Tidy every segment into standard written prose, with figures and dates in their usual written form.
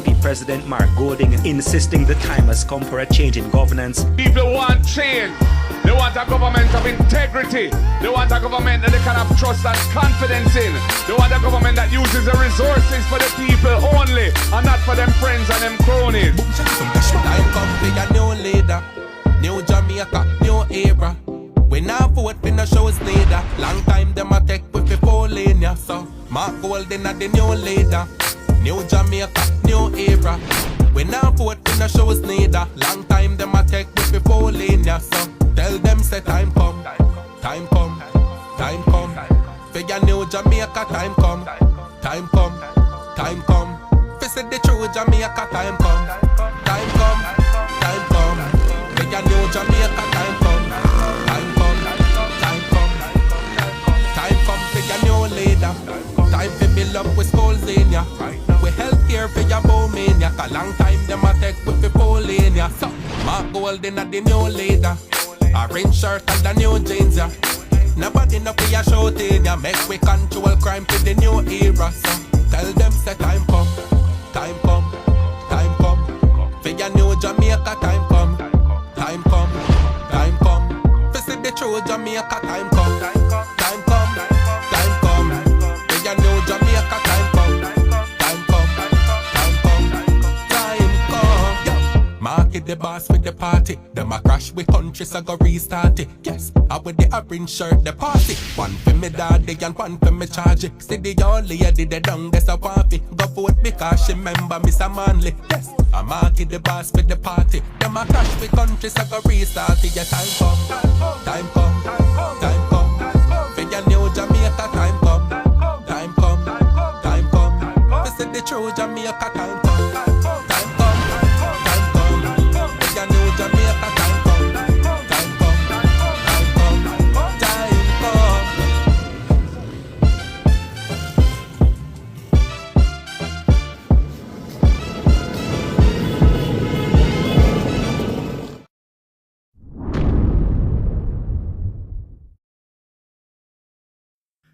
NPP President Mark Golding insisting the time has come for a change in governance. People want change. They want a government of integrity. They want a government that they can have trust and confidence in. They want a government that uses the resources for the people only and not for them friends and them cronies. Time come for your new leader, new Jamaica, new era. We now vote for no shows leader. Long time them a take with the polling, yeah. So Mark Golden are the new leader, new Jamaica, new era. We now vote for no shows leader. Long time them a take with the polling, yeah. So tell them say time come, time come, time come. For your new Jamaica, time come, time come, time come. For say the true Jamaica, time come, time come, time come. For your new Jamaica, time come, time come, time come, time come. For your new leader, time to build up with schools in ya. We healthcare for your booming ya. A long time them a take with the polling ya. So Mark Golden are the new leader. Orange shirt and the new jeans, yeah. Nobody know for your shouting, yeah. Make we control crime for the new era. So tell them say time come, time come, time come. For your new Jamaica, time come, time come, time come. For see the true Jamaica, time come, time come, time come. For your new Jamaica, time come, time come, time come, time come. Yeah. Market the boss with the party. Them a crash with country, so go restart it. Yes, I with the orange shirt, the party. One for me daddy and one for me charge it. See the old lady, the down, there's a waffy. Go vote because she remember Mr. Manley. Yes, I market the boss with the party. Them a crash with country, so go restart it. Yeah, time come, time come, time come. For your new Jamaica, time come, time come, time come. For see the true Jamaica, time come, time come, time come. For your new Jamaica, time come, time come, time come, time come.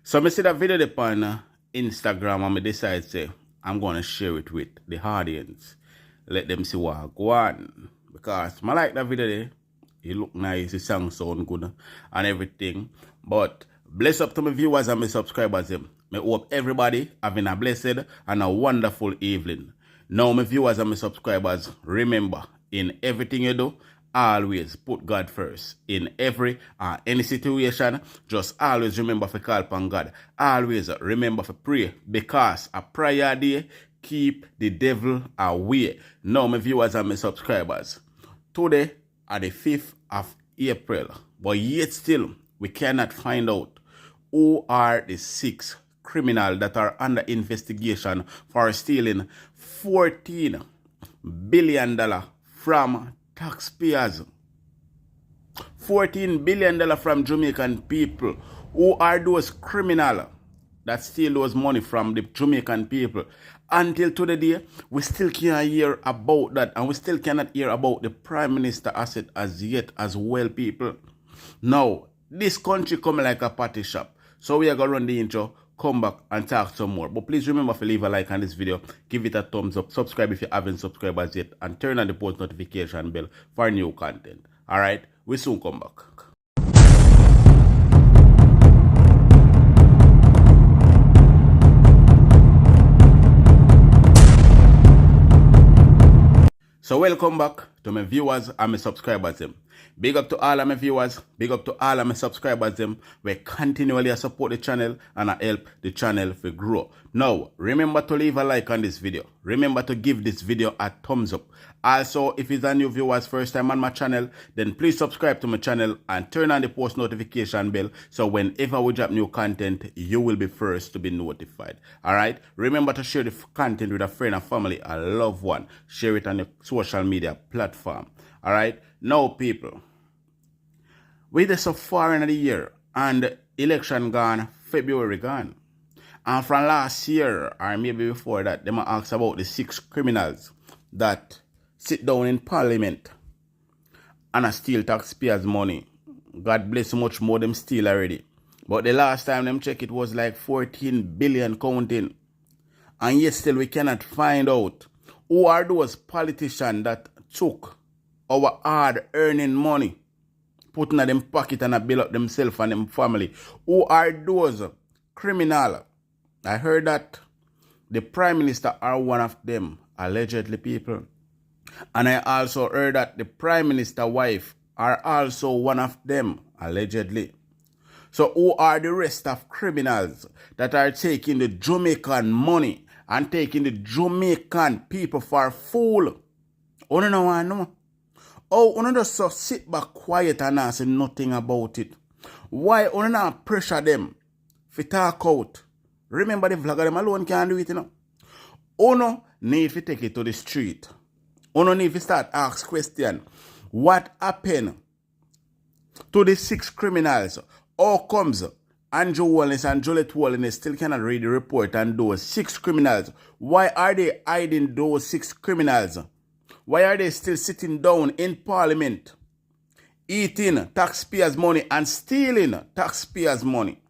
So I see that video on Instagram and I decide say I'm gonna share it with the audience. Let them see what I go on. Because I like that video there. It look nice, the song sound good and everything. But bless up to my viewers and my subscribers. I hope everybody having a blessed and a wonderful evening. Now my viewers and my subscribers, remember, in everything you do, always put God first. In every any situation, just always remember to call upon God. Always remember to pray, because a prayer day keep the devil away. Now my viewers and my subscribers, today are the 5th of April, but yet still we cannot find out who are the 6 criminals that are under investigation for stealing $14 billion from taxpayers. $14 billion from Jamaican people. Who are those criminals that steal those money from the Jamaican people? Until today, we still can't hear about that, and we still cannot hear about the Prime Minister asset as yet as well, people. Now, this country coming like a party shop. So we are going to run the intro, come back and talk some more. But please remember to leave a like on this video, give it a thumbs up, subscribe if you haven't subscribed as yet, and turn on the post notification bell for new content. Alright, we soon come back. So welcome back to my viewers and my subscribers. Big up to all of my viewers, big up to all of my subscribers. We continually support the channel and I help the channel to grow. Now, remember to leave a like on this video. Remember to give this video a thumbs up. Also, if it's a new viewers first time on my channel, then please subscribe to my channel and turn on the post notification bell, so whenever we drop new content, you will be first to be notified. Alright? Remember to share the content with a friend, a family, a loved one. Share it on your social media platform. Alright? Now, people, we're there so far in the year and election gone, February gone. And from last year, or maybe before that, they might ask about the 6 criminals that sit down in Parliament and steal taxpayers' money. God bless much more them steal already. But the last time them check, it was like 14 billion counting. And yet still we cannot find out Who are those politicians that took our hard earning money, put in them pocket and build up themselves and them family? Who are those criminals? I heard that the Prime Minister are one of them, allegedly, people. And I also heard that the Prime Minister's wife are also one of them, allegedly. So who are the rest of criminals that are taking the Jamaican money and taking the Jamaican people for a fool? You don't want to know. Oh, you don't just sit back quiet and not say nothing about it. Why you not pressure them to talk out? Remember the vlogger them alone can't do it, you know. You no need to take it to the street. You no need to start ask questions. What happened to the 6 criminals? How comes Andrew Holness and Juliet Holness still cannot read the report on those 6 criminals? Why are they hiding those 6 criminals? Why are they still sitting down in Parliament, eating taxpayers' money and stealing taxpayers' money?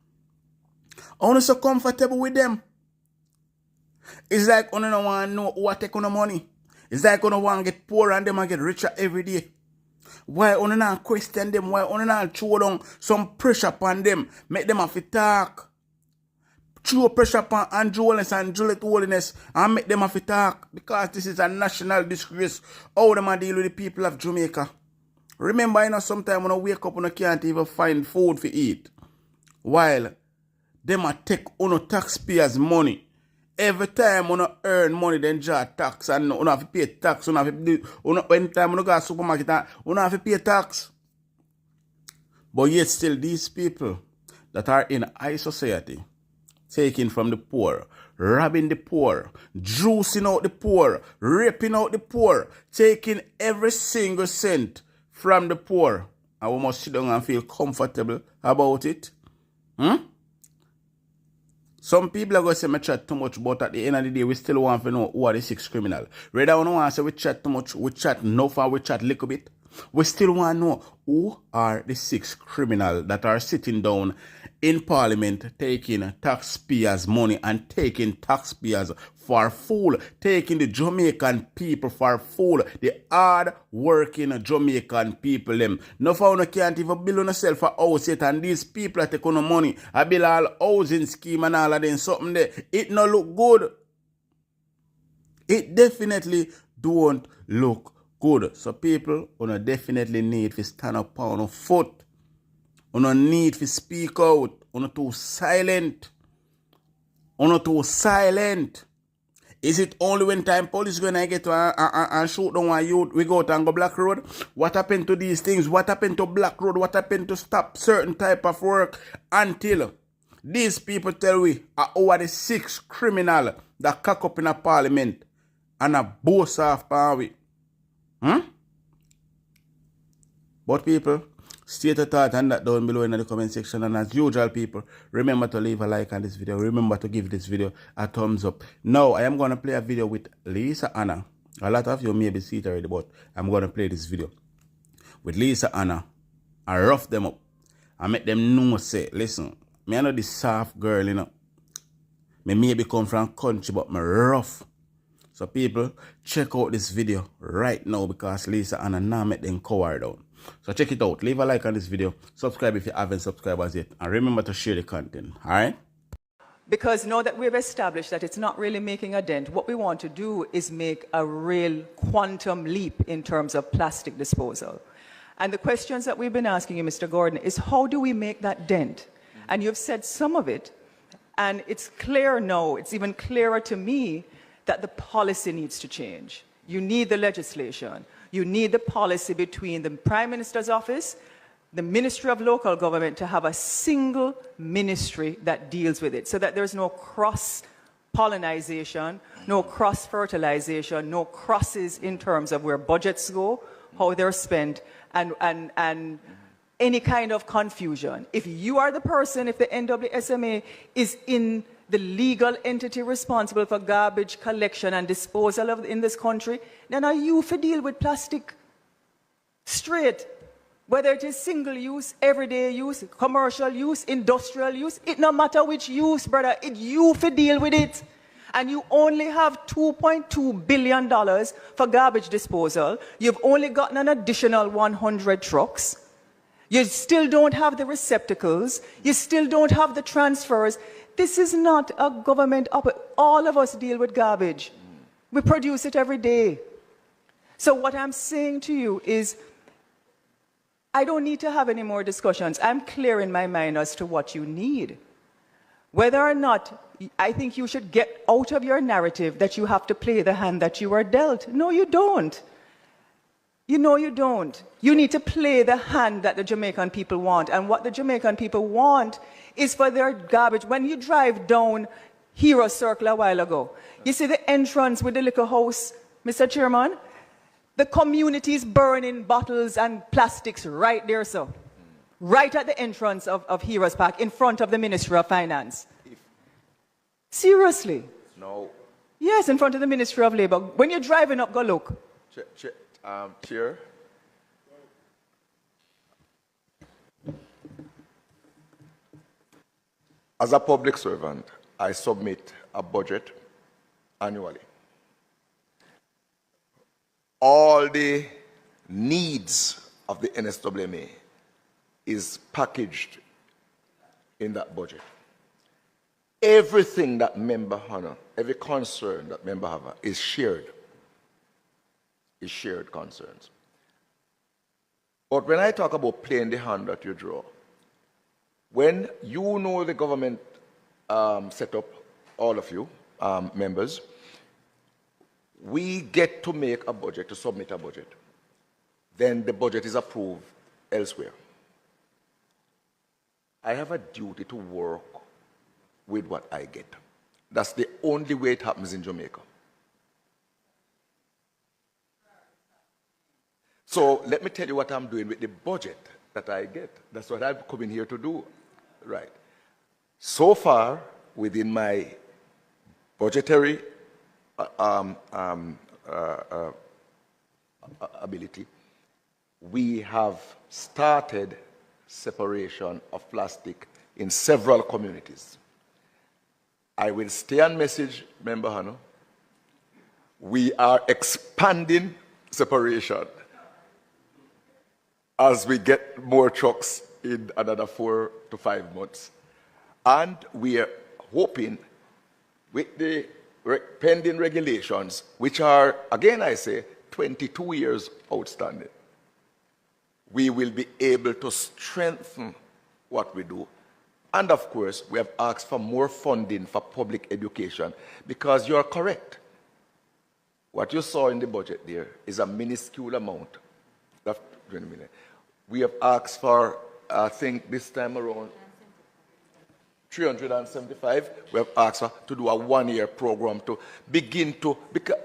Are you so comfortable with them? It's like you don't want to know who take on the money. It's like you don't want to get poorer and them and get richer every day. Why you not question them? Why you not throw down some pressure upon them? Make them have to talk. Throw pressure upon Andrew Holness and Juliet Holness and make them have to talk. Because this is a national disgrace. How them deal with the people of Jamaica. Remember, you know, sometimes when you wake up and you can't even find food to eat. While them a take on taxpayers' money. Every time you earn money, then draw tax and you have to pay tax. You have to do, anytime you go to the supermarket, you have to pay tax. But yet still these people that are in high society, taking from the poor, robbing the poor, juicing out the poor, raping out the poor, taking every single cent from the poor. And we must sit down and feel comfortable about it. Some people are going to say, I chat too much, but at the end of the day, we still want to know who are the 6 criminals. Rather, we don't want to say we chat too much, we chat enough, or we chat a little bit. We still want to know who are the 6 criminals that are sitting down in Parliament taking taxpayers' money and taking taxpayers for fool, taking the Jamaican people for fool, the hard-working Jamaican people them. No for you can't even build on yourself a house yet, and these people are taking no money. I build all housing scheme and all of them something there. It no look good. It definitely don't look good. So people, you definitely need to stand up on your foot. You need to speak out. You too silent. You too silent. Is it only when time police going to get and shoot down one youth, we go out and go Black Road? What happened to these things? What happened to Black Road? What happened to stop certain type of work until these people tell we are over the 6 criminal that cock up in a Parliament and a boss off power we? But people, state a thought and that down below in the comment section. And as usual, people, remember to leave a like on this video. Remember to give this video a thumbs up. Now, I am going to play a video with Lisa Hanna. A lot of you may be see it already, but I'm going to play this video with Lisa Hanna. I rough them up. I make them know, say, listen, me I know this soft girl, you know. Me maybe come from country, but me rough. So people, check out this video right now because Lisa Hanna now make them cover down. So check it out. Leave a like on this video. Subscribe if you haven't subscribed as yet. And remember to share the content. Alright? Because now that we've established that it's not really making a dent, what we want to do is make a real quantum leap in terms of plastic disposal. And the questions that we've been asking you, Mr. Gordon, is how do we make that dent? And you've said some of it, and it's clear now, it's even clearer to me, that the policy needs to change. You need the legislation. You need the policy between the Prime Minister's office, the Ministry of Local Government, to have a single ministry that deals with it so that there's no cross-pollinization, no cross-fertilization, no crosses in terms of where budgets go, how they're spent, and any kind of confusion. If you are the person, if the NWSMA is in the legal entity responsible for garbage collection and disposal in this country, then are you to deal with plastic straight? Whether it is single use, everyday use, commercial use, industrial use, it no matter which use, brother, it you to deal with it. and you only have $2.2 billion for garbage disposal. You've only gotten an additional 100 trucks. You still don't have the receptacles. You still don't have the transfers. This is not a government all of us deal with garbage. We produce it every day. So what I'm saying to you is, I don't need to have any more discussions. I'm clear in my mind as to what you need. Whether or not, I think you should get out of your narrative that you have to play the hand that you are dealt. No, you don't. You know you don't. You need to play the hand that the Jamaican people want. And what the Jamaican people want is for their garbage. When you drive down Hero Circle a while ago, you see the entrance with the liquor house, Mr. Chairman? The community is burning bottles and plastics right there, sir. Right at the entrance of Heroes Park, in front of the Ministry of Finance. Seriously? No. Yes, in front of the Ministry of Labour. When you're driving up, go look. Chair. As a public servant, I submit a budget annually. All the needs of the NSWMA is packaged in that budget. Everything that member Hanna, every concern that member have is shared concerns. But when I talk about playing the hand that you draw, when you know the government set up, all of you members, we get to make a budget, to submit a budget. Then the budget is approved elsewhere. I have a duty to work with what I get. That's the only way it happens in Jamaica. So let me tell you what I'm doing with the budget that I get. That's what I'm coming here to do. Right. So far, within my budgetary ability, we have started separation of plastic in several communities. I will stay on message, Member Hanna. We are expanding separation as we get more trucks in another 4 to 5 months. And we are hoping with the pending regulations, which are, again I say, 22 years outstanding, we will be able to strengthen what we do. And of course, we have asked for more funding for public education, because you are correct. What you saw in the budget there is a minuscule amount of 20 million. We have asked for, I think this time around, 375. We have asked for to do a 1-year program to begin to, because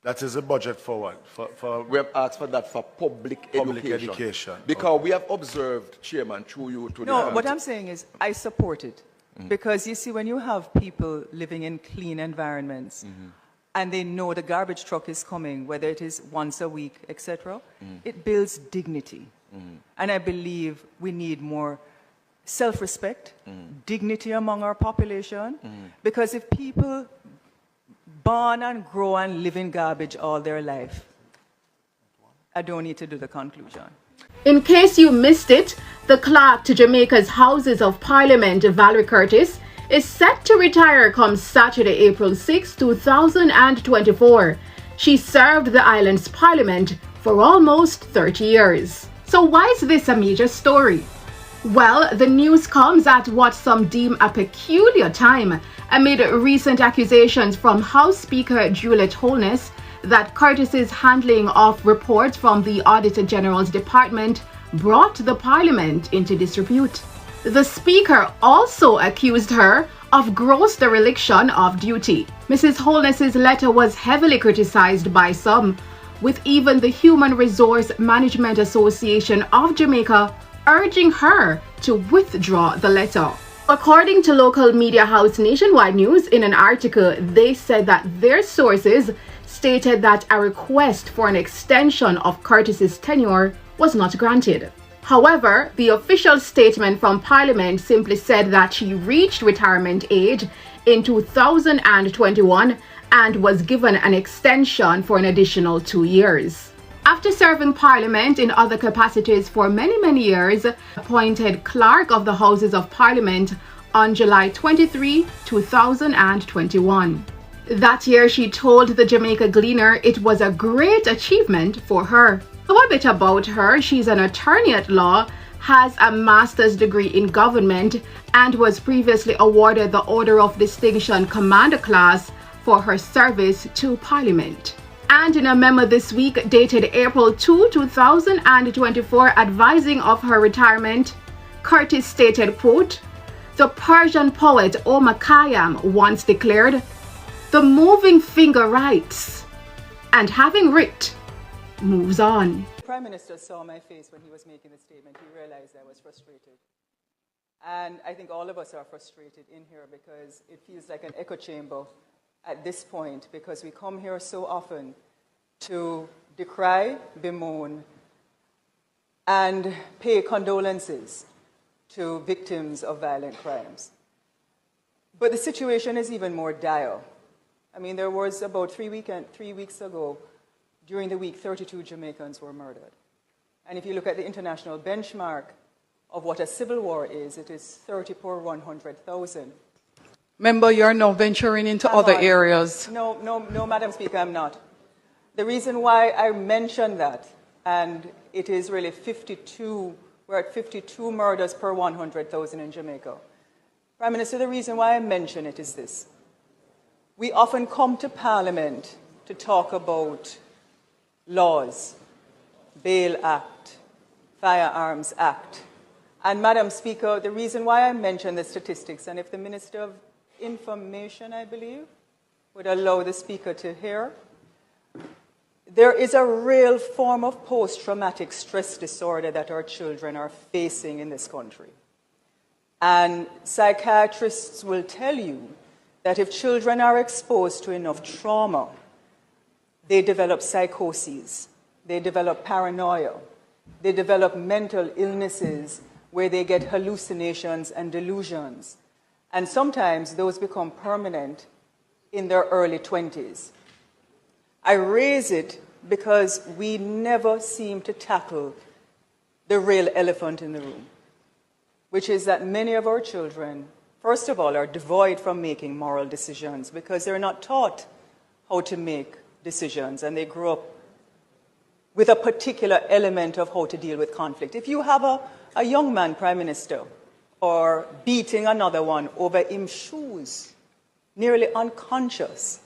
that is a budget for what? For we have asked for that for public education. Because we have observed, Chairman, through you to No, what I'm saying is I support it. Because you see, when you have people living in clean environments, and they know the garbage truck is coming, whether it is once a week, etc., it builds dignity. And I believe we need more self-respect, dignity among our population, because if people born and grow and live in garbage all their life, I don't need to do the conclusion. In case you missed it, the clerk to Jamaica's Houses of Parliament, Valerie Curtis, is set to retire come Saturday, April 6, 2024. She served the island's parliament for almost 30 years. So why is this a major story? Well, the news comes at what some deem a peculiar time amid recent accusations from House Speaker Juliet Holness that Curtis's handling of reports from the Auditor General's Department brought the Parliament into disrepute. The Speaker also accused her of gross dereliction of duty. Mrs. Holness's letter was heavily criticized by some, with even the Human Resource Management Association of Jamaica urging her to withdraw the letter. According to local media house Nationwide News, in an article, they said that their sources stated that a request for an extension of Curtis's tenure was not granted. However, the official statement from Parliament simply said that she reached retirement age in 2021 and was given an extension for an additional 2 years. After serving Parliament in other capacities for many years, appointed Clerk of the Houses of Parliament on July 23, 2021. That year, she told the Jamaica Gleaner it was a great achievement for her. So a bit about her: she's an attorney at law, has a master's degree in government, and was previously awarded the Order of Distinction Commander Class for her service to Parliament. And in a memo this week dated April 2, 2024, advising of her retirement, Curtis stated, quote, "The Persian poet Omar Khayyam once declared, 'The moving finger writes, and having writ, moves on.'" The Prime Minister saw my face when he was making the statement. He realized I was frustrated. And I think all of us are frustrated in here because it feels like an echo chamber at this point, because we come here so often to decry, bemoan, and pay condolences to victims of violent crimes. But the situation is even more dire. I mean, there was about 3 weeks ago, during the week, 32 Jamaicans were murdered. And if you look at the international benchmark of what a civil war is, it is 30 per 100,000. Member, you're now venturing into other areas. No, Madam Speaker, I'm not. The reason why I mentioned that, and it is really 52, we're at 52 murders per 100,000 in Jamaica. Prime Minister, the reason why I mention it is this. We often come to Parliament to talk about laws, Bail Act, Firearms Act. And Madam Speaker, the reason why I mention the statistics, and if the Minister of Information, I believe, would allow the Speaker to hear, there is a real form of post-traumatic stress disorder that our children are facing in this country. And psychiatrists will tell you that if children are exposed to enough trauma, they develop psychoses, they develop paranoia, they develop mental illnesses where they get hallucinations and delusions. And sometimes those become permanent in their early 20s. I raise it because we never seem to tackle the real elephant in the room, which is that many of our children, first of all, are devoid from making moral decisions because they're not taught how to make decisions, and they grow up with a particular element of how to deal with conflict. If you have a young man, Prime Minister, or beating another one over him shoes, nearly unconscious,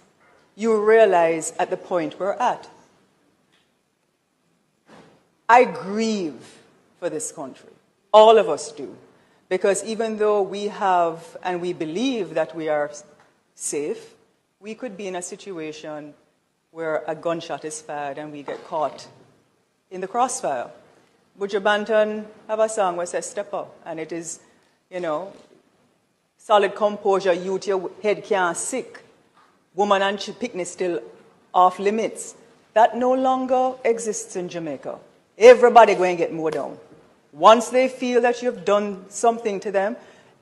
you realize at the point we're at. I grieve for this country. All of us do. Because even though we have and we believe that we are safe, we could be in a situation where a gunshot is fired and we get caught in the crossfire. Buju Banton have a song where it says, "Step up," and it is, you know, solid composure, youth, your head can't sick. Woman and picnic still off limits. That no longer exists in Jamaica. Everybody going to get mowed down. Once they feel that you've done something to them,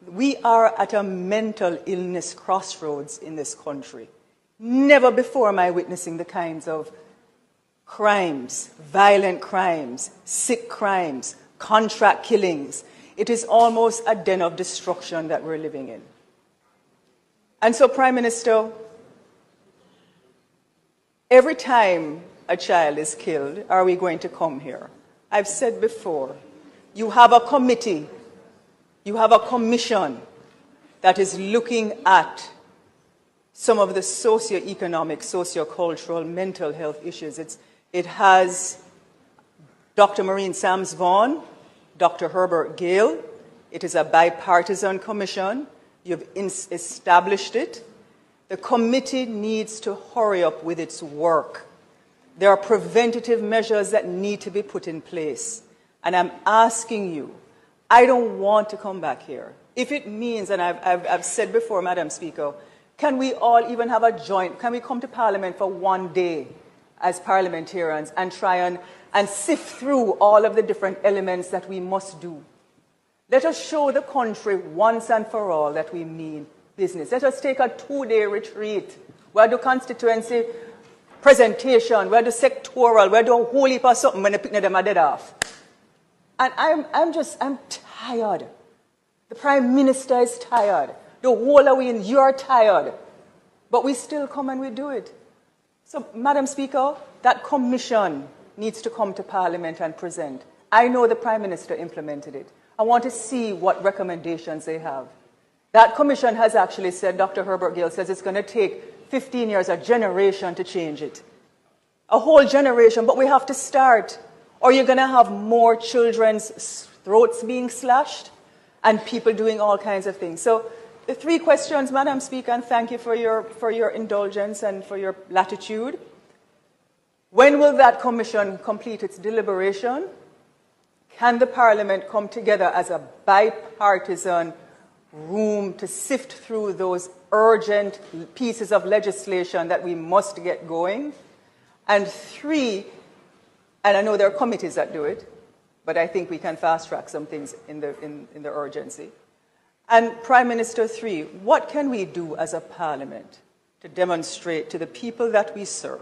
we are at a mental illness crossroads in this country. Never before am I witnessing the kinds of crimes, violent crimes, sick crimes, contract killings. It is almost a den of destruction that we're living in. And so, Prime Minister, every time a child is killed, are we going to come here? I've said before, you have a committee, you have a commission that is looking at some of the socioeconomic, sociocultural, mental health issues. It has Dr. Maureen Sams-Vaughan, Dr. Herbert Gale. It is a bipartisan commission. You've established it. The committee needs to hurry up with its work. There are preventative measures that need to be put in place. And I'm asking you, I don't want to come back here. If it means, and I've said before, Madam Speaker, can we all even have a joint, can we come to Parliament for one day as parliamentarians and try and sift through all of the different elements that we must do. Let us show the country once and for all that we mean business. Let us take a 2-day retreat. We'll do constituency presentation, we'll do sectoral, we'll do a whole heap of something when the picnic them are dead off. And I'm tired. The Prime Minister is tired. The whole of we, you're tired. But we still come and we do it. So, Madam Speaker, that commission needs to come to Parliament and present. I know the Prime Minister implemented it. I want to see what recommendations they have. That commission has actually said, Dr. Herbert Gale says it's going to take 15 years, a generation to change it. A whole generation, but we have to start. Or you're going to have more children's throats being slashed and people doing all kinds of things. So the 3 questions, Madam Speaker, and thank you for your indulgence and for your latitude. When will that commission complete its deliberation? Can the Parliament come together as a bipartisan room to sift through those urgent pieces of legislation that we must get going? And 3, and I know there are committees that do it, but I think we can fast track some things in the urgency. And Prime Minister 3, what can we do as a Parliament to demonstrate to the people that we serve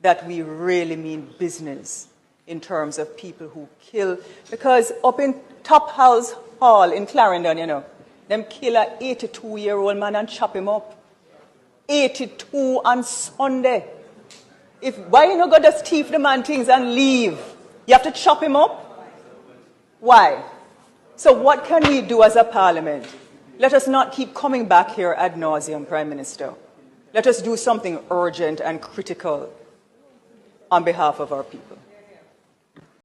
that we really mean business in terms of people who kill? Because up in Top House Hall in Clarendon, you know, them kill a 82-year-old man and chop him up. 82 on Sunday. Why you not go just thief the man things and leave? You have to chop him up? Why? So what can we do as a Parliament? Let us not keep coming back here ad nauseum, Prime Minister. Let us do something urgent and critical on behalf of our people.